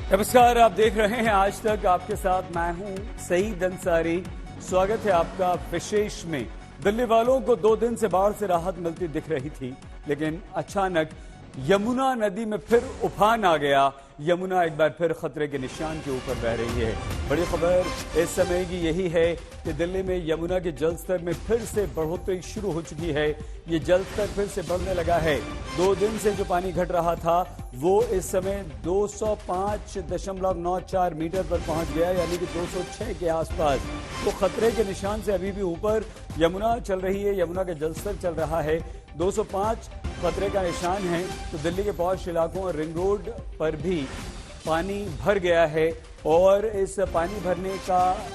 नमस्कार, आप देख रहे हैं आज तक। आपके साथ मैं हूं सईद अंसारी। स्वागत है आपका विशेष में। दिल्ली वालों को 2 दिन से बाढ़ से राहत मिलती दिख रही थी, लेकिन अचानक यमुना नदी में फिर उफान आ गया। यमुना एक बार फिर खतरे के निशान के ऊपर बह रही है। बड़ी खबर इस समय की यही है कि दिल्ली में यमुना के जलस्तर में फिर से बढ़ोतरी शुरू हो चुकी है। ये जलस्तर फिर से बढ़ने लगा है। 2 दिन से जो पानी घट रहा था वो इस समय 205.94 मीटर पर पहुंच गया, यानी कि 206 के आसपास। तो खतरे के निशान से अभी भी ऊपर यमुना चल रही है। यमुना का जलस्तर चल रहा है 205 खतरे का निशान है। तो दिल्ली के पॉश इलाकों और रिंग रोड पर भी पानी भर गया है, और इस पानी भरने का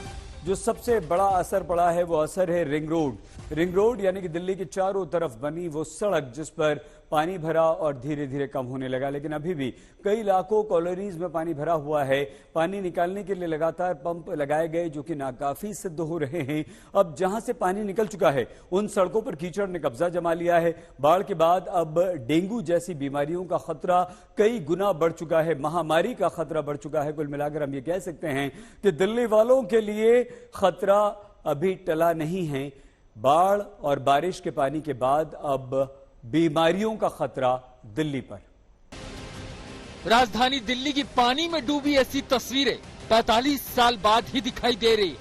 जो सबसे बड़ा असर पड़ा है वो असर है रिंग रोड। रिंग रोड यानी कि दिल्ली के चारों तरफ बनी वो सड़क जिस पर पानी भरा और धीरे धीरे कम होने लगा, लेकिन अभी भी कई इलाकों कॉलोनीज में पानी भरा हुआ है। पानी निकालने के लिए लगातार पंप लगाए गए जो कि नाकाफी सिद्ध हो रहे हैं। अब जहां से पानी निकल चुका है उन सड़कों पर कीचड़ ने कब्जा जमा लिया है। बाढ़ के बाद अब डेंगू जैसी बीमारियों का खतरा कई गुना बढ़ चुका है, महामारी का खतरा बढ़ चुका है। कुल मिलाकर हम ये कह सकते हैं कि दिल्ली वालों के लिए खतरा अभी टला नहीं है। बाढ़ और बारिश के पानी के बाद अब बीमारियों का खतरा दिल्ली पर। राजधानी दिल्ली की पानी में डूबी ऐसी तस्वीरें 45 साल बाद ही दिखाई दे रही।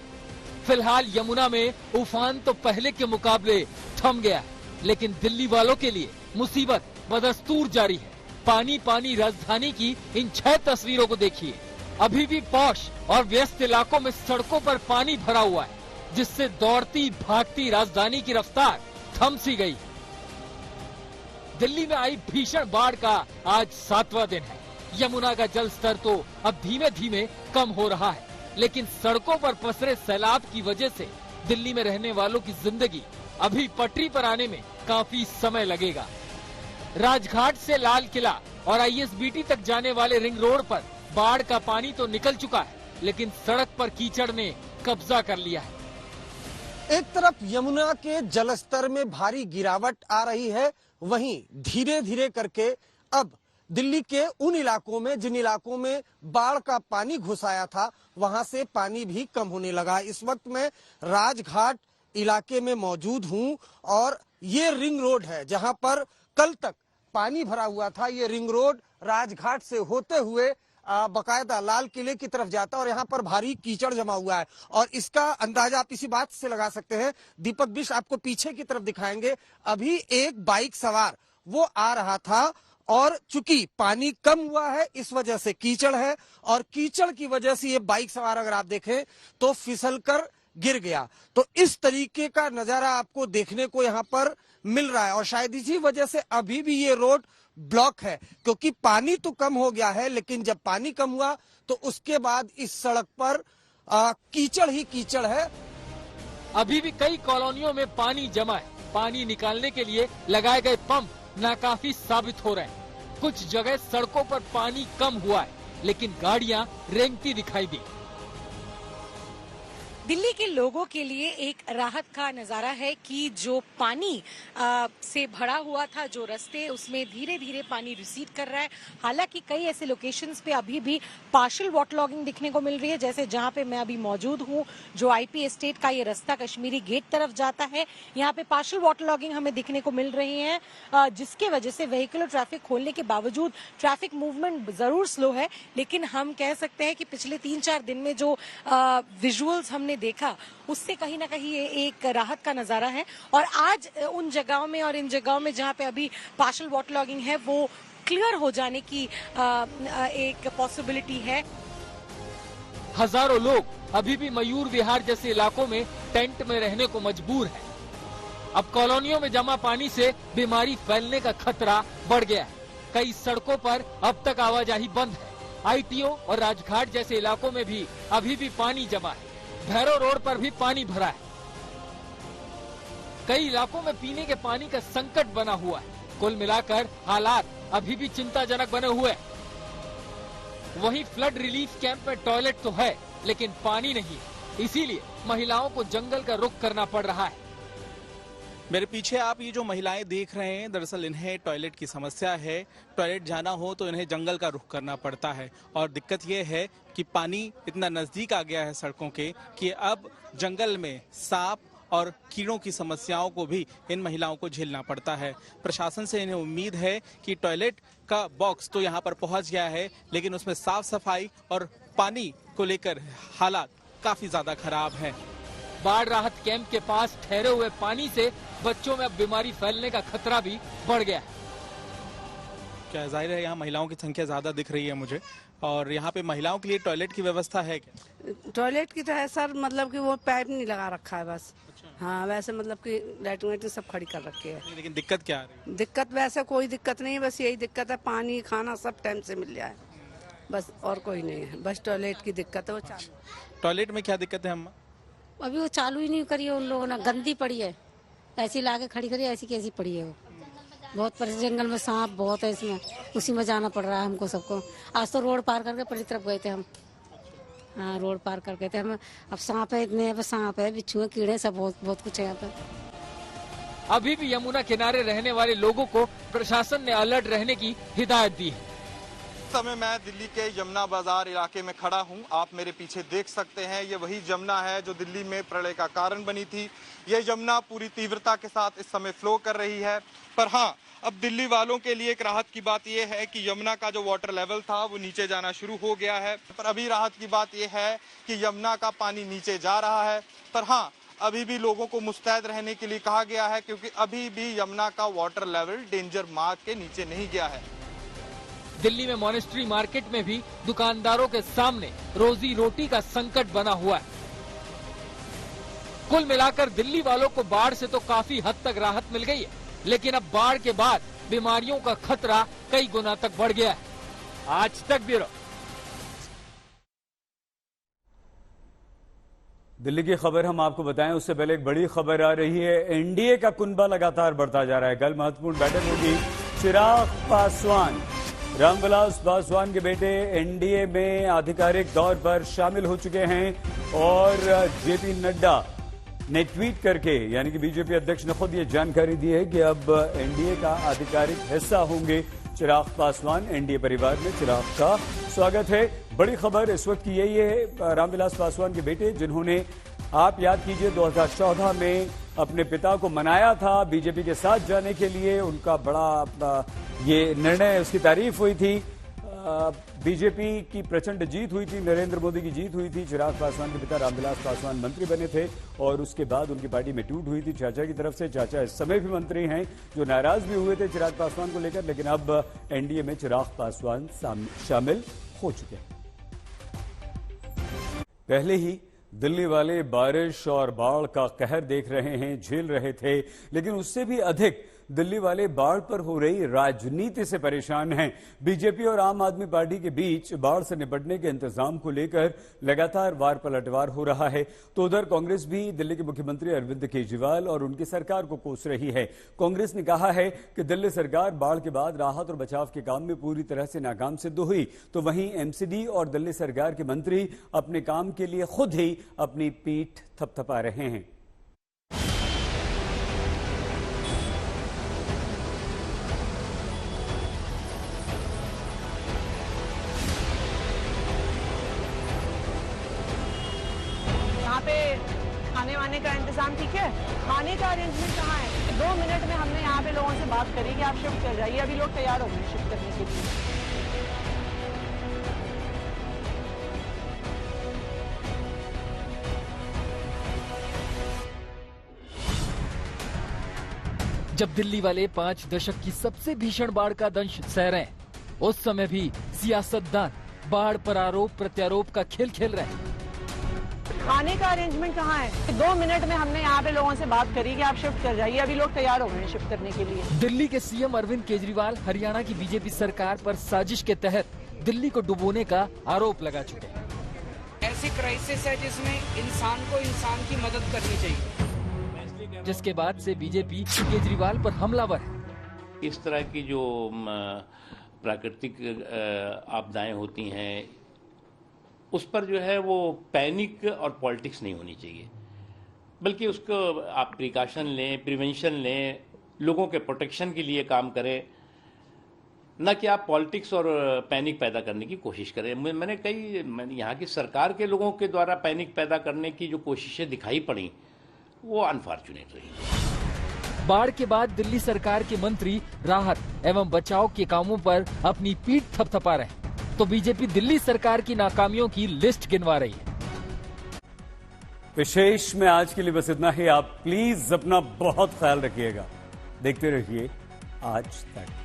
फिलहाल यमुना में उफान तो पहले के मुकाबले थम गया है, लेकिन दिल्ली वालों के लिए मुसीबत बदस्तूर जारी है। पानी पानी राजधानी की इन 6 तस्वीरों को देखिए। अभी भी पॉश और व्यस्त इलाकों में सड़कों पर पानी भरा हुआ है, जिससे दौड़ती भागती राजधानी की रफ्तार थम सी गई। दिल्ली में आई भीषण बाढ़ का आज 7वां दिन है। यमुना का जल स्तर तो अब धीमे धीमे कम हो रहा है, लेकिन सड़कों पर पसरे सैलाब की वजह से दिल्ली में रहने वालों की जिंदगी अभी पटरी पर आने में काफी समय लगेगा। राजघाट से लाल किला और आईएसबीटी तक जाने वाले रिंग रोड पर बाढ़ का पानी तो निकल चुका है, लेकिन सड़क पर कीचड़ ने कब्जा कर लिया है। एक तरफ यमुना के जलस्तर में भारी गिरावट आ रही है, वहीं धीरे धीरे करके अब दिल्ली के उन इलाकों में जिन इलाकों में बाढ़ का पानी घुस आया था वहां से पानी भी कम होने लगा। इस वक्त मैं राजघाट इलाके में मौजूद हूं और ये रिंग रोड है जहां पर कल तक पानी भरा हुआ था। ये रिंग रोड राजघाट से होते हुए बकायदा लाल किले की तरफ जाता है और यहाँ पर भारी कीचड़ जमा हुआ है, और इसका अंदाजा आप इसी बात से लगा सकते हैं। दीपक बिष्ट आपको पीछे की तरफ दिखाएंगे। अभी एक बाइक सवार वो आ रहा था और चूंकि पानी कम हुआ है इस वजह से कीचड़ है, और कीचड़ की वजह से ये बाइक सवार अगर आप देखें तो फिसलकर गिर गया। तो इस तरीके का नजारा आपको देखने को यहाँ पर मिल रहा है, और शायद इसी वजह से अभी भी ये रोड ब्लॉक है, क्योंकि पानी तो कम हो गया है, लेकिन जब पानी कम हुआ तो उसके बाद इस सड़क पर कीचड़ ही कीचड़ है। अभी भी कई कॉलोनियों में पानी जमा है। पानी निकालने के लिए लगाए गए पंप नाकाफी साबित हो रहे हैं। कुछ जगह सड़कों पर पानी कम हुआ है, लेकिन गाड़ियां रेंगती दिखाई दी। दिल्ली के लोगों के लिए एक राहत का नजारा है कि जो पानी से भरा हुआ था जो रास्ते, उसमें धीरे धीरे पानी रिसीड कर रहा है। हालांकि कई ऐसे लोकेशंस पे अभी भी पार्शियल वाटरलॉगिंग दिखने को मिल रही है, जैसे जहां पे मैं अभी मौजूद हूं, जो आईपी एस्टेट का ये रास्ता कश्मीरी गेट तरफ जाता है, यहाँ पे पार्शियल वाटरलॉगिंग हमें दिखने को मिल रही है, जिसके वजह से व्हीकल ट्रैफिक खोलने के बावजूद ट्रैफिक मूवमेंट जरूर स्लो है। लेकिन हम कह सकते हैं कि पिछले 3-4 दिन में जो विजुअल्स हमने देखा उससे कहीं ना कहीं ये एक राहत का नजारा है। और आज उन जगहों में और इन जगहों में जहां पे अभी पार्शियल वाटरलॉगिंग है वो क्लियर हो जाने की एक पॉसिबिलिटी है। हजारों लोग अभी भी मयूर विहार जैसे इलाकों में टेंट में रहने को मजबूर हैं। अब कॉलोनियों में जमा पानी से बीमारी फैलने का खतरा बढ़ गया है। कई सड़कों पर अब तक आवाजाही बंद है। आईटीओ और राजघाट जैसे इलाकों में भी अभी भी पानी जमा है। भैरव रोड पर भी पानी भरा है। कई इलाकों में पीने के पानी का संकट बना हुआ है। कुल मिलाकर हालात अभी भी चिंताजनक बने हुए हैं। वहीं फ्लड रिलीफ कैंप में टॉयलेट तो है, लेकिन पानी नहीं, इसीलिए महिलाओं को जंगल का रुख करना पड़ रहा है। मेरे पीछे आप ये जो महिलाएं देख रहे हैं, दरअसल इन्हें टॉयलेट की समस्या है। टॉयलेट जाना हो तो इन्हें जंगल का रुख करना पड़ता है और दिक्कत ये है कि पानी इतना नज़दीक आ गया है सड़कों के कि अब जंगल में सांप और कीड़ों की समस्याओं को भी इन महिलाओं को झेलना पड़ता है। प्रशासन से इन्हें उम्मीद है कि टॉयलेट का बॉक्स तो यहाँ पर पहुँच गया है, लेकिन उसमें साफ सफाई और पानी को लेकर हालात काफ़ी ज़्यादा खराब हैं। बाढ़ राहत कैंप के पास ठहरे हुए पानी से बच्चों में अब बीमारी फैलने का खतरा भी बढ़ गया है। क्या जाहिर है यहाँ महिलाओं की संख्या ज़्यादा दिख रही है मुझे, और यहाँ पे महिलाओं के लिए टॉयलेट की व्यवस्था है क्या? टॉयलेट की तो है सर, मतलब कि वो पाइप नहीं लगा रखा है बस। हाँ, वैसे मतलब कि लाइटिंग वाइटिंग सब खड़ी कर रखी है। लेकिन दिक्कत क्या आ रही है? दिक्कत वैसे कोई दिक्कत नहीं है, बस यही दिक्कत है पानी खाना सब टाइम से मिल जाए, बस और कोई नहीं है। बस टॉयलेट की दिक्कत है, वो चालू। टॉयलेट में क्या दिक्कत है अम्मा? अभी वो चालू ही नहीं करी है उन लोगों ने, गंदी पड़ी है, ऐसी लाके खड़ी करी, ऐसी कैसी पड़ी है वो। बहुत परेशान, जंगल में सांप बहुत है इसमें, उसी में जाना पड़ रहा है हमको सबको। आज तो रोड पार करके परी तरफ गए थे हम। हाँ, रोड पार करके थे हम। अब सांप है, इतने यहाँ सांप है, बिच्छू है, कीड़े सब बहुत कुछ है यहाँ पे। अभी भी यमुना किनारे रहने वाले लोगों को प्रशासन ने अलर्ट रहने की हिदायत दी है। समय मैं दिल्ली के यमुना बाजार इलाके में खड़ा हूं। आप मेरे पीछे देख सकते हैं, ये वही यमुना है जो दिल्ली में प्रलय का कारण बनी थी। ये यमुना पूरी तीव्रता के साथ इस समय फ्लो कर रही है। पर हाँ, अब दिल्ली वालों के लिए एक राहत की बात यह है कि यमुना का जो वाटर लेवल था वो नीचे जाना शुरू हो गया है। पर अभी राहत की बात यह है कि यमुना का पानी नीचे जा रहा है। पर हाँ, अभी भी लोगों को मुस्तैद रहने के लिए कहा गया है, क्योंकि अभी भी यमुना का वाटर लेवल डेंजर मार्क के नीचे नहीं गया है। दिल्ली में मॉनेस्ट्री मार्केट में भी दुकानदारों के सामने रोजी रोटी का संकट बना हुआ है। कुल मिलाकर दिल्ली वालों को बाढ़ से तो काफी हद तक राहत मिल गई है, लेकिन अब बाढ़ के बाद बीमारियों का खतरा कई गुना तक बढ़ गया है। आज तक ब्यूरो। दिल्ली की खबर हम आपको बताएं, उससे पहले एक बड़ी खबर आ रही है। एनडीए का कुनबा लगातार बढ़ता जा रहा है। कल महत्वपूर्ण बैठक होगी। चिराग पासवान, रामविलास पासवान के बेटे एनडीए में आधिकारिक तौर पर शामिल हो चुके हैं और जेपी नड्डा ने ट्वीट करके, यानी कि बीजेपी अध्यक्ष ने खुद ये जानकारी दी है कि अब एनडीए का आधिकारिक हिस्सा होंगे चिराग पासवान। एनडीए परिवार में चिराग का स्वागत है। बड़ी खबर इस वक्त की यही है, रामविलास पासवान के बेटे, जिन्होंने, आप याद कीजिए, 2014 में अपने पिता को मनाया था बीजेपी के साथ जाने के लिए। उनका बड़ा ये निर्णय, उसकी तारीफ हुई थी। बीजेपी की प्रचंड जीत हुई थी, नरेंद्र मोदी की जीत हुई थी। चिराग पासवान के पिता रामविलास पासवान मंत्री बने थे और उसके बाद उनकी पार्टी में टूट हुई थी चाचा की तरफ से। चाचा इस समय भी मंत्री हैं, जो नाराज भी हुए थे चिराग पासवान को लेकर, लेकिन अब एनडीए में चिराग पासवान शामिल हो चुके हैं। पहले ही दिल्ली वाले बारिश और बाढ़ का कहर देख रहे हैं, झेल रहे थे, लेकिन उससे भी अधिक दिल्ली वाले बाढ़ पर हो रही राजनीति से परेशान हैं। बीजेपी और आम आदमी पार्टी के बीच बाढ़ से निपटने के इंतजाम को लेकर लगातार वार पलटवार हो रहा है। तो उधर कांग्रेस भी दिल्ली के मुख्यमंत्री अरविंद केजरीवाल और उनकी सरकार को कोस रही है। कांग्रेस ने कहा है कि दिल्ली सरकार बाढ़ के बाद राहत और बचाव के काम में पूरी तरह से नाकाम सिद्ध हुई। तो वहीं एमसीडी और दिल्ली सरकार के मंत्री अपने काम के लिए खुद ही अपनी पीठ थपथपा रहे हैं। खाने वाने का इंतजाम ठीक है? खाने का अरेंजमेंट कहाँ है? 2 मिनट में हमने यहाँ पे लोगों से बात करी कि आप शिफ्ट कर जाइए। अभी लोग तैयार हो गए शिफ्ट करने के लिए। जब दिल्ली वाले 5 दशक की सबसे भीषण बाढ़ का दंश सह रहे हैं, उस समय भी सियासतदान बाढ़ पर आरोप प्रत्यारोप का खेल खेल रहे हैं। खाने का अरेंजमेंट कहाँ है? 2 मिनट में हमने यहाँ पे लोगों से बात करी कि आप शिफ्ट कर जाइए। अभी लोग तैयार हो गए शिफ्ट करने के लिए। दिल्ली के सीएम अरविंद केजरीवाल हरियाणा की बीजेपी सरकार पर साजिश के तहत दिल्ली को डुबोने का आरोप लगा चुके हैं। ऐसी क्राइसिस है जिसमें इंसान को इंसान की मदद करनी चाहिए, जिसके बाद से बीजेपी केजरीवाल पर हमलावर है। इस तरह की जो प्राकृतिक आपदाएं होती हैं, उस पर जो है वो पैनिक और पॉलिटिक्स नहीं होनी चाहिए। बल्कि उसको आप प्रिकॉशन लें, प्रिवेंशन लें, लोगों के प्रोटेक्शन के लिए काम करें, न कि आप पॉलिटिक्स और पैनिक पैदा करने की कोशिश करें। मैंने यहाँ की सरकार के लोगों के द्वारा पैनिक पैदा करने की जो कोशिशें दिखाई पड़ी वो अनफॉर्चुनेट रही। बाढ़ के बाद दिल्ली सरकार के मंत्री राहत एवं बचाव के कामों पर अपनी पीठ थपथपा रहे हैं, तो बीजेपी दिल्ली सरकार की नाकामियों की लिस्ट गिनवा रही है। विशेष में आज के लिए बस इतना ही। आप प्लीज अपना बहुत ख्याल रखिएगा। देखते रहिए आज तक।